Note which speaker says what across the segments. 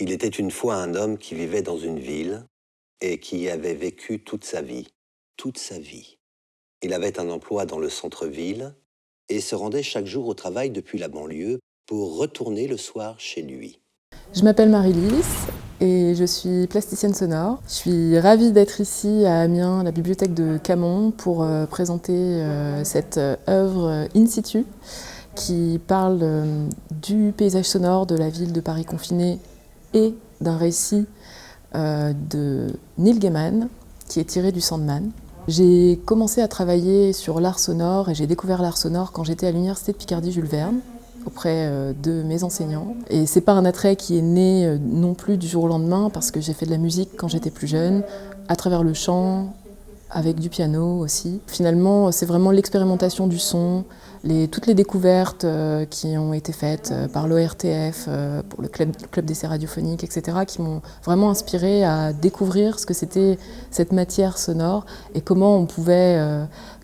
Speaker 1: Il était une fois un homme qui vivait dans une ville et qui y avait vécu toute sa vie. Toute sa vie. Il avait un emploi dans le centre-ville et se rendait chaque jour au travail depuis la banlieue pour retourner le soir chez lui.
Speaker 2: Je m'appelle Marie-Lys et je suis plasticienne sonore. Je suis ravie d'être ici à Amiens, à la bibliothèque de Camon, pour présenter cette œuvre in situ qui parle du paysage sonore de la ville de Paris confinée et d'un récit de Neil Gaiman qui est tiré du Sandman. J'ai commencé à travailler sur l'art sonore et j'ai découvert l'art sonore quand j'étais à l'université de Picardie Jules Verne, auprès de mes enseignants. Et c'est pas un attrait qui est né non plus du jour au lendemain, parce que j'ai fait de la musique quand j'étais plus jeune, à travers le chant, avec du piano aussi. Finalement, c'est vraiment l'expérimentation du son, toutes les découvertes qui ont été faites par l'ORTF, pour le club d'essais radiophoniques, etc., qui m'ont vraiment inspirée à découvrir ce que c'était cette matière sonore et comment on pouvait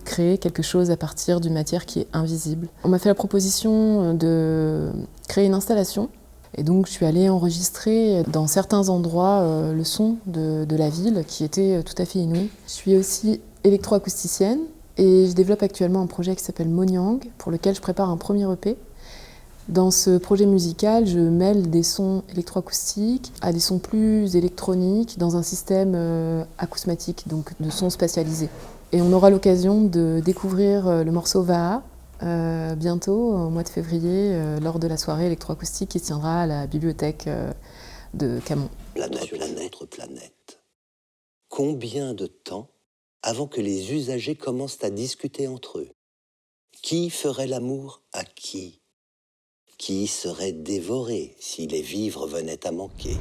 Speaker 2: créer quelque chose à partir d'une matière qui est invisible. On m'a fait la proposition de créer une installation. Et donc je suis allée enregistrer dans certains endroits le son de la ville qui était tout à fait inouï. Je suis aussi électroacousticienne et je développe actuellement un projet qui s'appelle Monyang, pour lequel je prépare un premier EP. Dans ce projet musical, je mêle des sons électroacoustiques à des sons plus électroniques dans un système acousmatique, donc de sons spatialisés. Et on aura l'occasion de découvrir le morceau Vaha bientôt, au mois de février, lors de la soirée électroacoustique qui se tiendra à la bibliothèque de Camon.
Speaker 1: Planète. Combien de temps avant que les usagers commencent à discuter entre eux? Qui ferait l'amour à qui? Qui serait dévoré si les vivres venaient à manquer?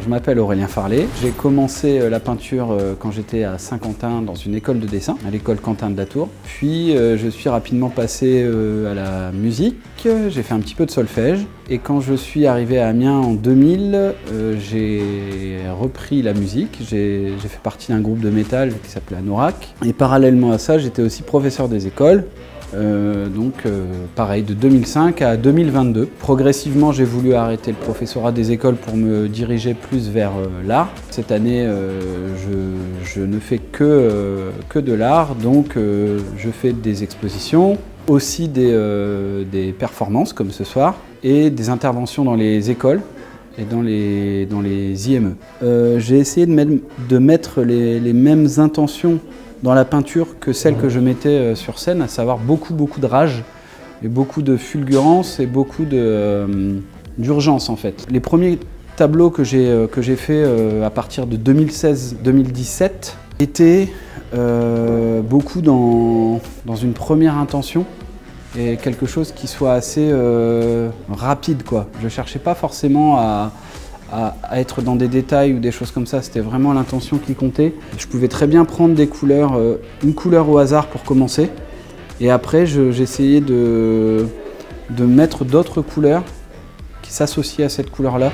Speaker 3: Je m'appelle Aurélien Farlet. J'ai commencé la peinture quand j'étais à Saint-Quentin dans une école de dessin, à l'école Quentin de la Tour. Puis je suis rapidement passé à la musique, j'ai fait un petit peu de solfège. Et quand je suis arrivé à Amiens en 2000, j'ai repris la musique. J'ai fait partie d'un groupe de métal qui s'appelait Anorak. Et parallèlement à ça, j'étais aussi professeur des écoles. Pareil, de 2005 à 2022. Progressivement, j'ai voulu arrêter le professorat des écoles pour me diriger plus vers l'art. Cette année, je ne fais que de l'art, donc je fais des expositions, aussi des performances comme ce soir, et des interventions dans les écoles et dans les IME. J'ai essayé de mettre les mêmes intentions dans la peinture que celle que je mettais sur scène, à savoir beaucoup de rage, et beaucoup de fulgurance et beaucoup d'urgence en fait. Les premiers tableaux que j'ai fait à partir de 2016-2017 étaient beaucoup dans une première intention et quelque chose qui soit assez rapide, quoi. Je cherchais pas forcément à être dans des détails ou des choses comme ça, c'était vraiment l'intention qui comptait. Je pouvais très bien prendre des couleurs, une couleur au hasard pour commencer, et après j'essayais de mettre d'autres couleurs qui s'associaient à cette couleur-là.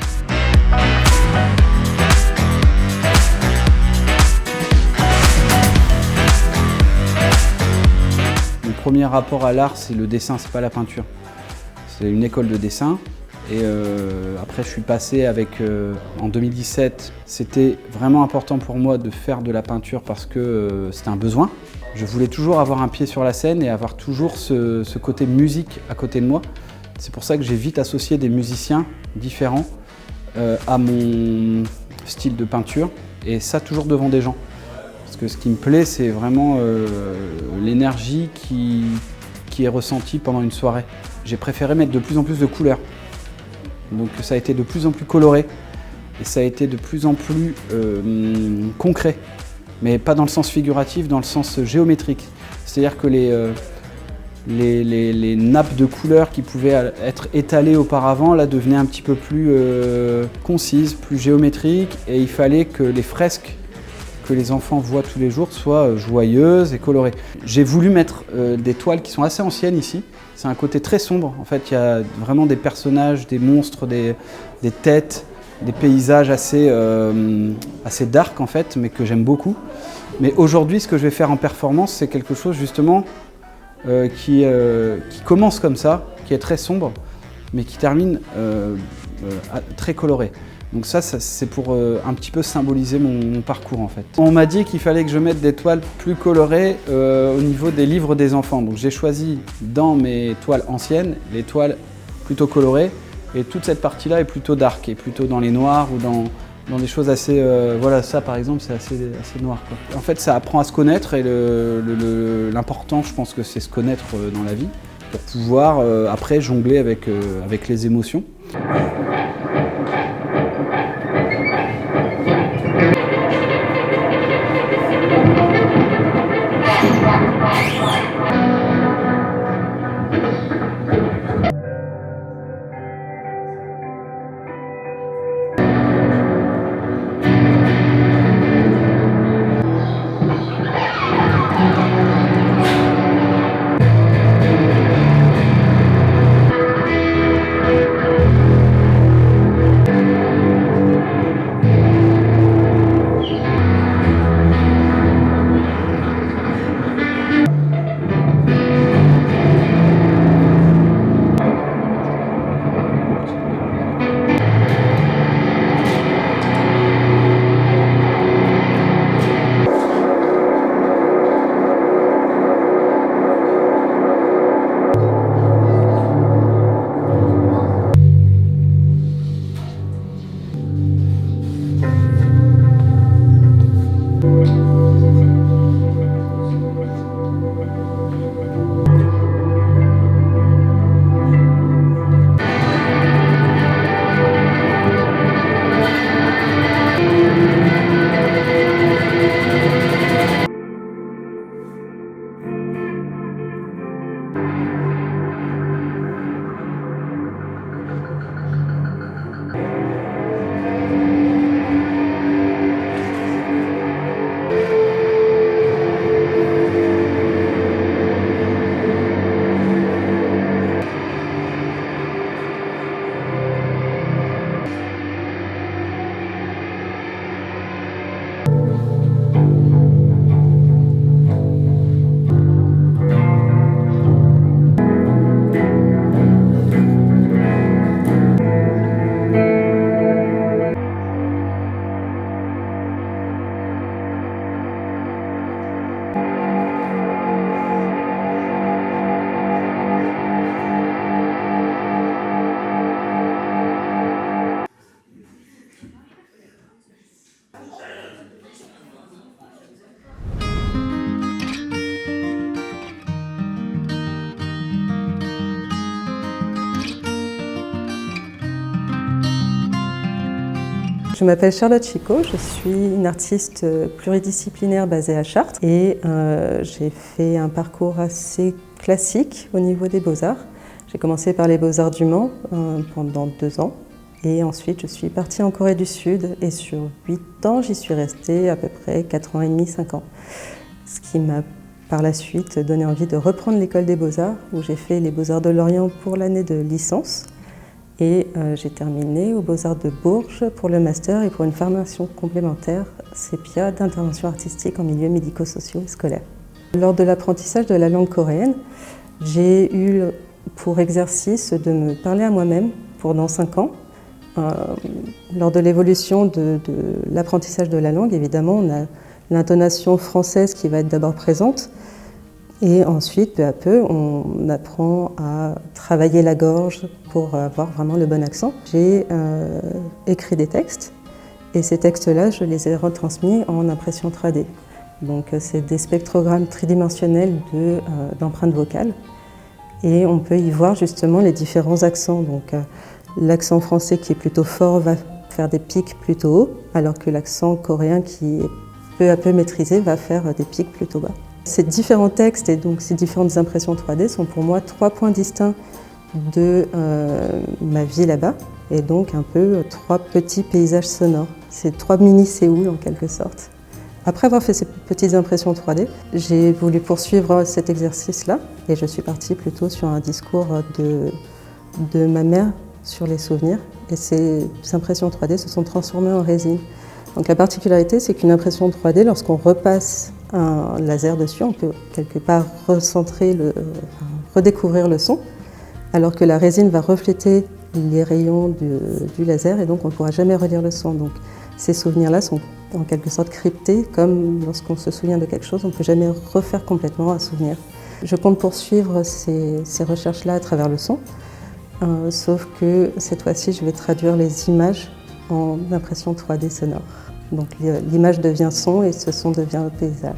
Speaker 3: Mon premier rapport à l'art, c'est le dessin, c'est pas la peinture. C'est une école de dessin. Et après je suis passé en 2017, c'était vraiment important pour moi de faire de la peinture parce que c'était un besoin. Je voulais toujours avoir un pied sur la scène et avoir toujours ce côté musique à côté de moi. C'est pour ça que j'ai vite associé des musiciens différents à mon style de peinture, et ça toujours devant des gens. Parce que ce qui me plaît, c'est vraiment l'énergie qui est ressentie pendant une soirée. J'ai préféré mettre de plus en plus de couleurs. Donc ça a été de plus en plus coloré et ça a été de plus en plus concret, mais pas dans le sens figuratif, dans le sens géométrique. C'est-à-dire que les nappes de couleurs qui pouvaient être étalées auparavant là devenaient un petit peu plus concises, plus géométriques, et il fallait que les fresques que les enfants voient tous les jours soient joyeuses et colorées. J'ai voulu mettre des toiles qui sont assez anciennes ici. C'est un côté très sombre. En fait, il y a vraiment des personnages, des monstres, des têtes, des paysages assez dark en fait, mais que j'aime beaucoup. Mais aujourd'hui, ce que je vais faire en performance, c'est quelque chose justement qui commence comme ça, qui est très sombre, mais qui termine très coloré. Donc ça c'est pour un petit peu symboliser mon parcours en fait. On m'a dit qu'il fallait que je mette des toiles plus colorées au niveau des livres des enfants. Donc j'ai choisi dans mes toiles anciennes, les toiles plutôt colorées, et toute cette partie-là est plutôt dark, et plutôt dans les noirs ou dans des choses assez... voilà, ça par exemple, c'est assez noir, quoi. En fait, ça apprend à se connaître, et l'important, je pense que c'est se connaître dans la vie, pour pouvoir après jongler avec les émotions.
Speaker 4: Je m'appelle Charlotte Chicot, je suis une artiste pluridisciplinaire basée à Chartres et j'ai fait un parcours assez classique au niveau des beaux-arts. J'ai commencé par les Beaux-Arts du Mans pendant 2 ans et ensuite je suis partie en Corée du Sud et sur 8 ans j'y suis restée à peu près 4 ans et demi, 5 ans. Ce qui m'a par la suite donné envie de reprendre l'école des Beaux-Arts où j'ai fait les Beaux-Arts de Lorient pour l'année de licence. Et j'ai terminé aux Beaux-Arts de Bourges pour le master et pour une formation complémentaire CEPIA d'intervention artistique en milieu médico-sociaux et scolaire. Lors de l'apprentissage de la langue coréenne, j'ai eu pour exercice de me parler à moi-même pendant 5 ans. Lors de l'évolution de l'apprentissage de la langue, évidemment, on a l'intonation française qui va être d'abord présente. Et ensuite, peu à peu, on apprend à travailler la gorge pour avoir vraiment le bon accent. J'ai écrit des textes et ces textes-là, je les ai retransmis en impression 3D. Donc c'est des spectrogrammes tridimensionnels d'empreintes vocales et on peut y voir justement les différents accents. Donc l'accent français qui est plutôt fort va faire des pics plutôt hauts, alors que l'accent coréen qui est peu à peu maîtrisé va faire des pics plutôt bas. Ces différents textes et donc ces différentes impressions 3D sont pour moi 3 points distincts de ma vie là-bas et donc un peu 3 petits paysages sonores. C'est 3 mini-Séoul en quelque sorte. Après avoir fait ces petites impressions 3D, j'ai voulu poursuivre cet exercice-là et je suis partie plutôt sur un discours de ma mère sur les souvenirs et ces impressions 3D se sont transformées en résine. Donc la particularité, c'est qu'une impression 3D, lorsqu'on repasse un laser dessus, on peut quelque part redécouvrir le son, alors que la résine va refléter les rayons du laser et donc on ne pourra jamais relire le son. Donc ces souvenirs-là sont en quelque sorte cryptés, comme lorsqu'on se souvient de quelque chose, on ne peut jamais refaire complètement un souvenir. Je compte poursuivre ces recherches-là à travers le son, sauf que cette fois-ci, je vais traduire les images en impression 3D sonore. Donc l'image devient son et ce son devient paysage.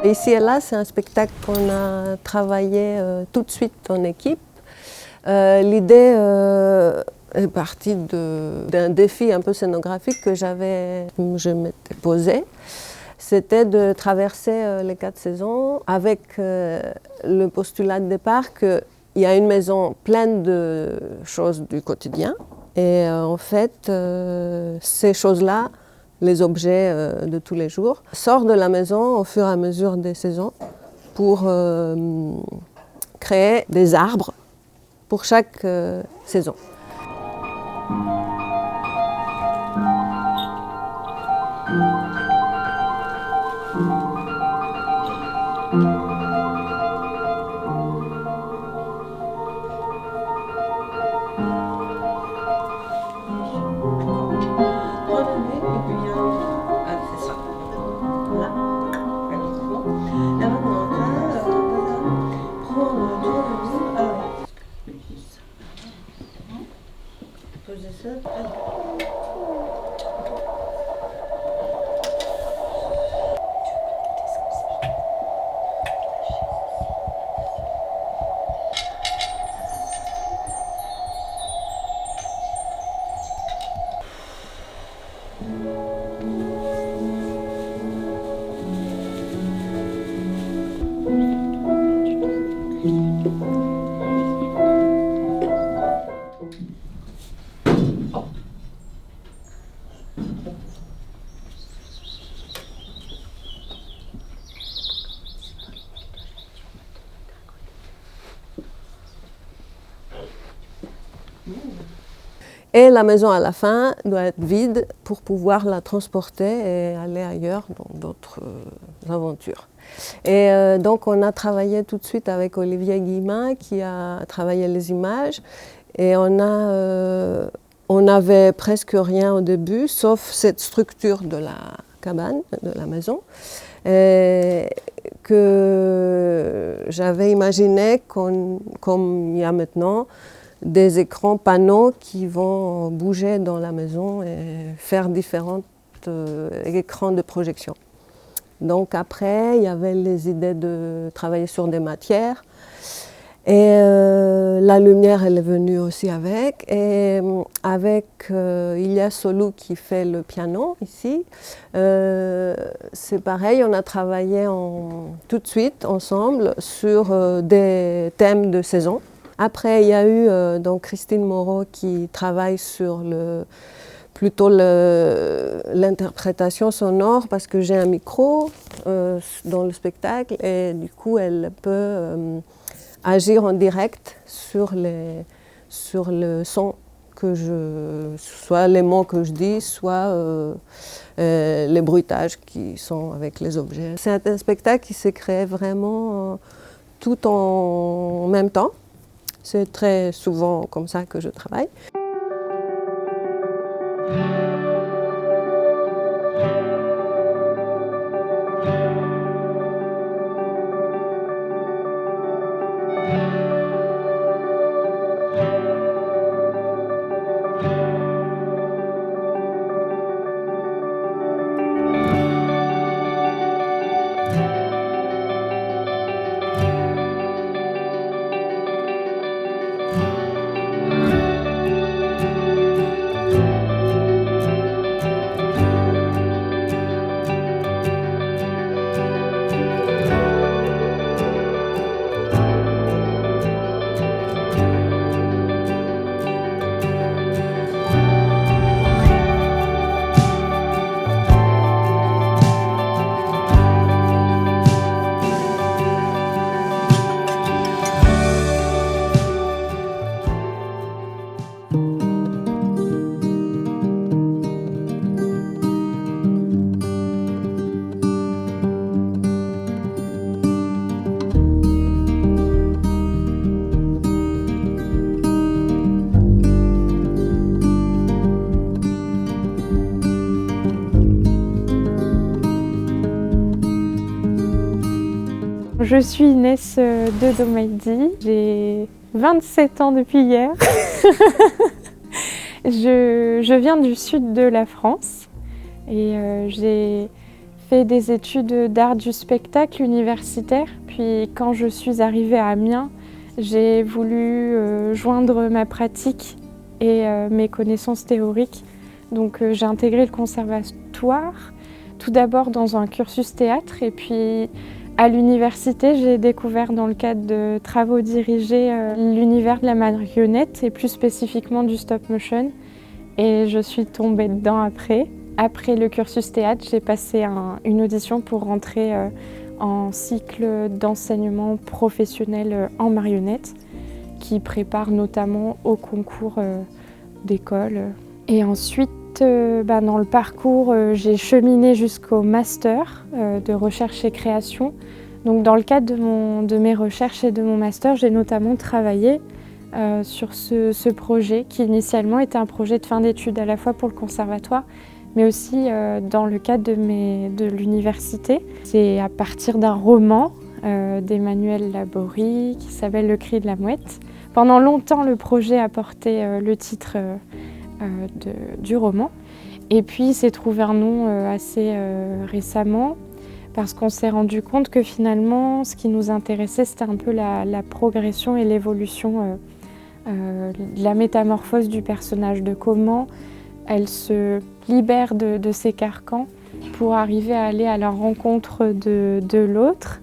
Speaker 5: Ici et là, c'est un spectacle qu'on a travaillé tout de suite en équipe. L'idée est partie d'un défi un peu scénographique que je m'étais posé. C'était de traverser les 4 saisons avec le postulat de départ qu'il y a une maison pleine de choses du quotidien. Et en fait, ces choses-là, les objets de tous les jours, sortent de la maison au fur et à mesure des saisons pour créer des arbres pour chaque saison. Et la maison à la fin doit être vide pour pouvoir la transporter et aller ailleurs dans d'autres aventures. Et donc on a travaillé tout de suite avec Olivier Guillemin qui a travaillé les images et on n'avait presque rien au début sauf cette structure de la cabane, de la maison, et que j'avais imaginé comme il y a maintenant des écrans panneaux qui vont bouger dans la maison et faire différents écrans de projection. Donc après, il y avait les idées de travailler sur des matières et la lumière elle est venue aussi avec. Et avec Ilya Solou qui fait le piano ici, c'est pareil, on a travaillé tout de suite ensemble sur des thèmes de saison. Après, il y a eu donc Christine Moreau qui travaille sur plutôt l'interprétation sonore parce que j'ai un micro dans le spectacle et du coup, elle peut agir en direct sur le son soit les mots que je dis, soit les bruitages qui sont avec les objets. C'est un spectacle qui s'est créé vraiment tout en même temps. C'est très souvent comme ça que je travaille.
Speaker 6: je suis Inès de Domaidi, j'ai 27 ans depuis hier. Je viens du sud de la France et j'ai fait des études d'art du spectacle universitaire. Puis quand je suis arrivée à Amiens, j'ai voulu joindre ma pratique et mes connaissances théoriques. Donc j'ai intégré le conservatoire, tout d'abord dans un cursus théâtre et puis à l'université, j'ai découvert dans le cadre de travaux dirigés l'univers de la marionnette et plus spécifiquement du stop motion. Et je suis tombée dedans après. Après le cursus théâtre, j'ai passé une audition pour rentrer en cycle d'enseignement professionnel en marionnette qui prépare notamment au concours d'école. Et ensuite, dans le parcours, j'ai cheminé jusqu'au master de recherche et création. Donc dans le cadre de mes recherches et de mon master, j'ai notamment travaillé sur ce projet qui initialement était un projet de fin d'études à la fois pour le conservatoire mais aussi dans le cadre de l'université. C'est à partir d'un roman d'Emmanuel Laborie qui s'appelle Le cri de la mouette. Pendant longtemps, le projet a porté le titre du roman. Et puis, il s'est trouvé un nom assez récemment parce qu'on s'est rendu compte que finalement, ce qui nous intéressait, c'était un peu la progression et l'évolution, la métamorphose du personnage, de comment elle se libère de ses carcans pour arriver à aller à la rencontre de l'autre,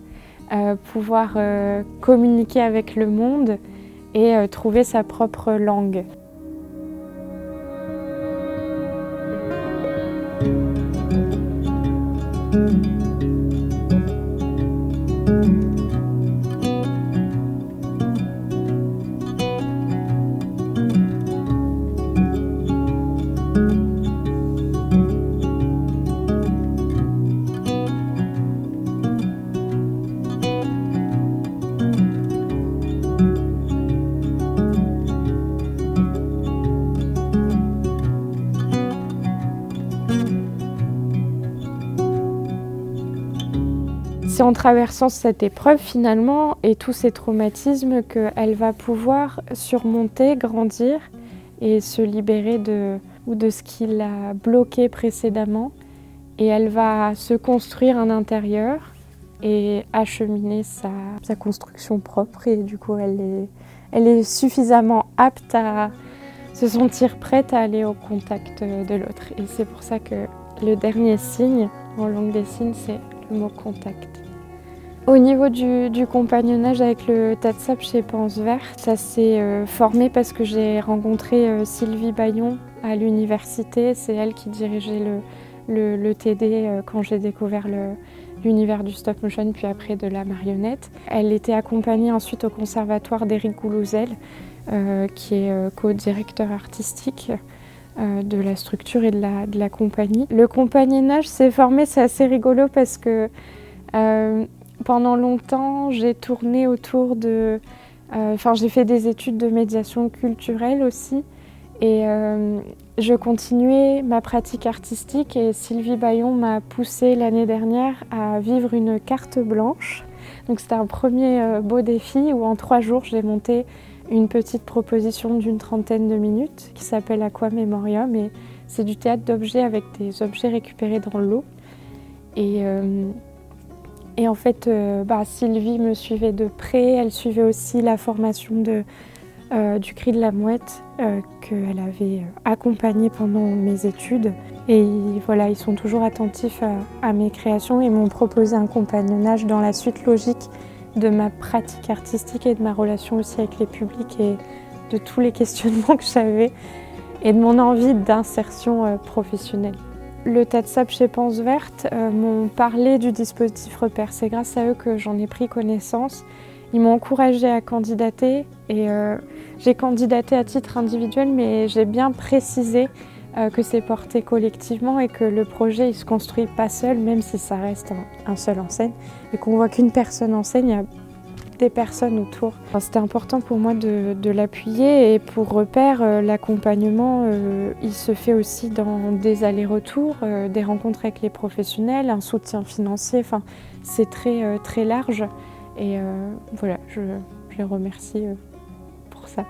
Speaker 6: pouvoir communiquer avec le monde et trouver sa propre langue. C'est en traversant cette épreuve finalement et tous ces traumatismes qu'elle va pouvoir surmonter, grandir et se libérer de ce qui l'a bloqué précédemment. Et elle va se construire un intérieur et acheminer sa construction propre. Et du coup, elle est suffisamment apte à se sentir prête à aller au contact de l'autre. Et c'est pour ça que le dernier signe en langue des signes, c'est le mot contact. Au niveau du compagnonnage avec le tas de sable chez Panse Verte, ça s'est formé parce que j'ai rencontré Sylvie Bayon à l'université. C'est elle qui dirigeait le TD quand j'ai découvert l'univers du stop motion, puis après de la marionnette. Elle était accompagnée ensuite au conservatoire d'Éric Goulouzel, qui est co-directeur artistique de la structure et de la compagnie. Le compagnonnage s'est formé, c'est assez rigolo parce que pendant longtemps, j'ai tourné autour j'ai fait des études de médiation culturelle aussi et je continuais ma pratique artistique et Sylvie Bayon m'a poussée l'année dernière à vivre une carte blanche. Donc c'était un premier beau défi où en 3 jours, j'ai monté une petite proposition d'une 30aine de minutes qui s'appelle Aqua Memoriam et c'est du théâtre d'objets avec des objets récupérés dans l'eau. Et en fait, Sylvie me suivait de près, elle suivait aussi la formation du cri de la mouette qu'elle avait accompagnée pendant mes études. Et voilà, ils sont toujours attentifs à mes créations et m'ont proposé un compagnonnage dans la suite logique de ma pratique artistique et de ma relation aussi avec les publics et de tous les questionnements que j'avais et de mon envie d'insertion professionnelle. Le tas de sable chez Panse Verte m'ont parlé du dispositif Repère. C'est grâce à eux que j'en ai pris connaissance. Ils m'ont encouragée à candidater et j'ai candidaté à titre individuel, mais j'ai bien précisé que c'est porté collectivement et que le projet il se construit pas seul, même si ça reste un seul en scène et qu'on voit qu'une personne en scène, il y a des personnes autour. C'était important pour moi de l'appuyer et pour Repère, l'accompagnement, il se fait aussi dans des allers-retours, des rencontres avec les professionnels, un soutien financier, c'est très large Et voilà, je les remercie pour ça.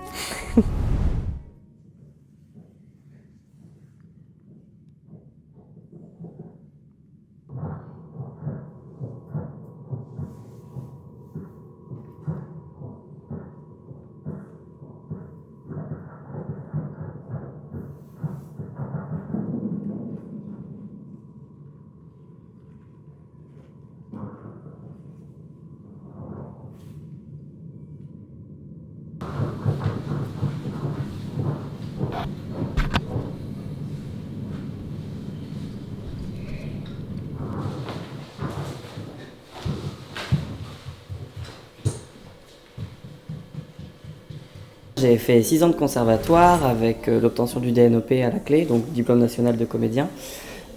Speaker 7: J'ai fait 6 ans de conservatoire avec l'obtention du DNOP à la clé, donc diplôme national de comédien.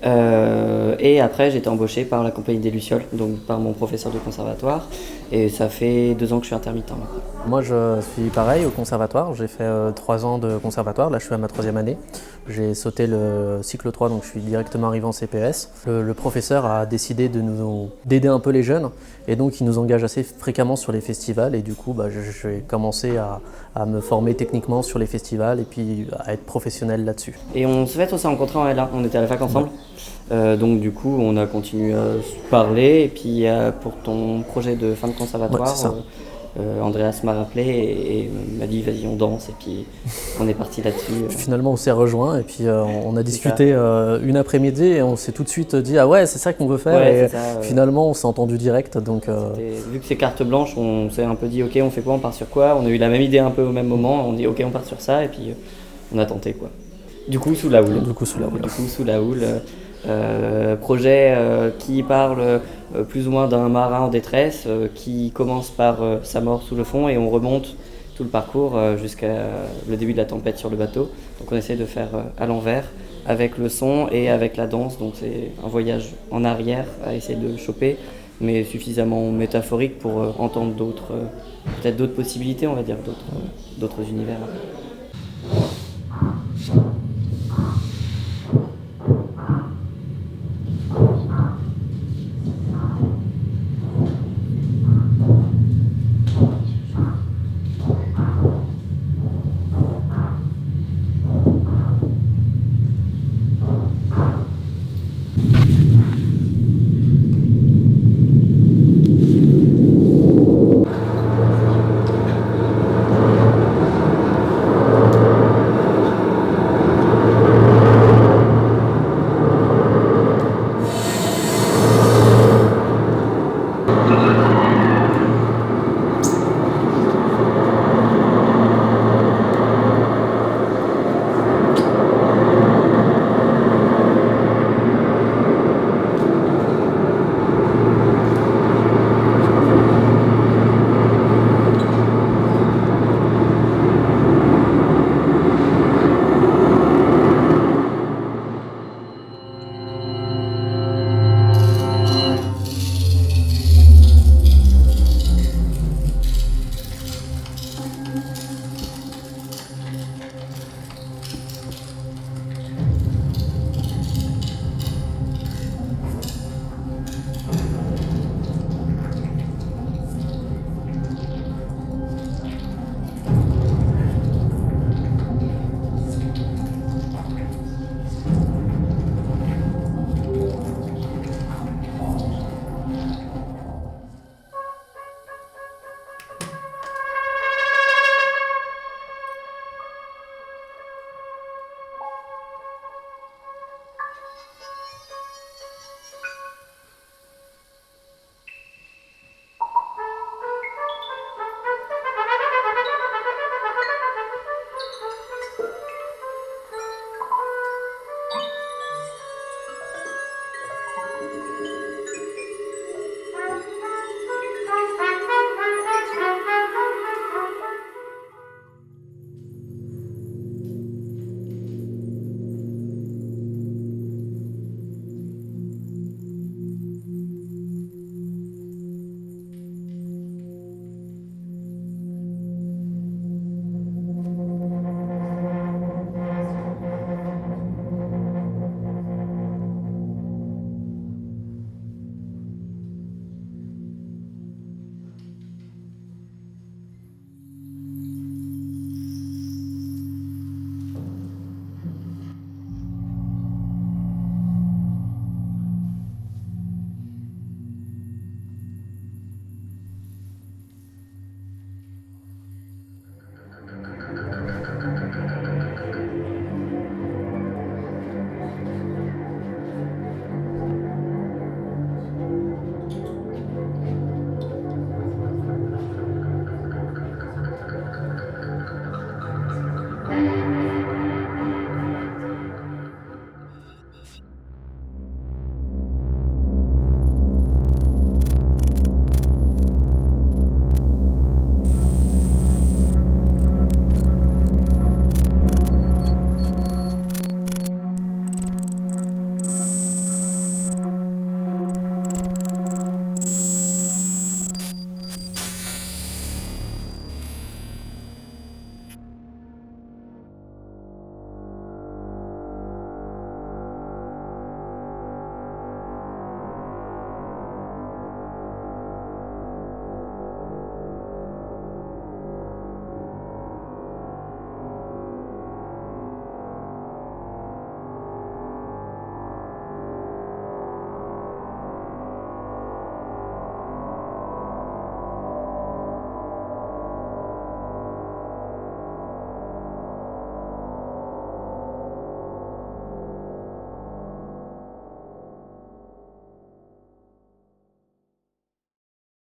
Speaker 7: Et après, j'ai été embauché par la compagnie des Lucioles, donc par mon professeur de conservatoire. Et ça fait 2 ans que je suis intermittent maintenant.
Speaker 8: Moi, je suis pareil au conservatoire. J'ai fait 3 ans de conservatoire. Là, je suis à ma 3e année. J'ai sauté le cycle 3, donc je suis directement arrivé en CPS. Le professeur a décidé d'aider un peu les jeunes. Et donc, il nous engage assez fréquemment sur les festivals. Et du coup, j'ai commencé à me former techniquement sur les festivals et puis à être professionnel là-dessus.
Speaker 7: Et on s'est rencontrés en L1, on était à la fac ensemble. Donc du coup, on a continué à se parler. Et puis pour ton projet de fin de conservatoire, Andreas m'a rappelé et m'a dit vas-y on danse. Et puis on est parti là-dessus.
Speaker 8: Finalement, on s'est rejoints et puis on a discuté une après-midi et on s'est tout de suite dit ah ouais c'est ça qu'on veut faire.
Speaker 7: Ouais,
Speaker 8: et finalement, on s'est entendu direct. Donc
Speaker 7: vu que c'est carte blanche, on s'est un peu dit ok on fait quoi, on part sur quoi. On a eu la même idée un peu au même moment. On dit ok on part sur ça et puis on a tenté quoi. Du coup sous la houle. Projet qui parle plus ou moins d'un marin en détresse qui commence par sa mort sous le fond et on remonte tout le parcours jusqu'à le début de la tempête sur le bateau. Donc on essaie de faire à l'envers avec le son et avec la danse. Donc c'est un voyage en arrière à essayer de choper, mais suffisamment métaphorique pour entendre peut-être d'autres possibilités, on va dire, d'autres univers.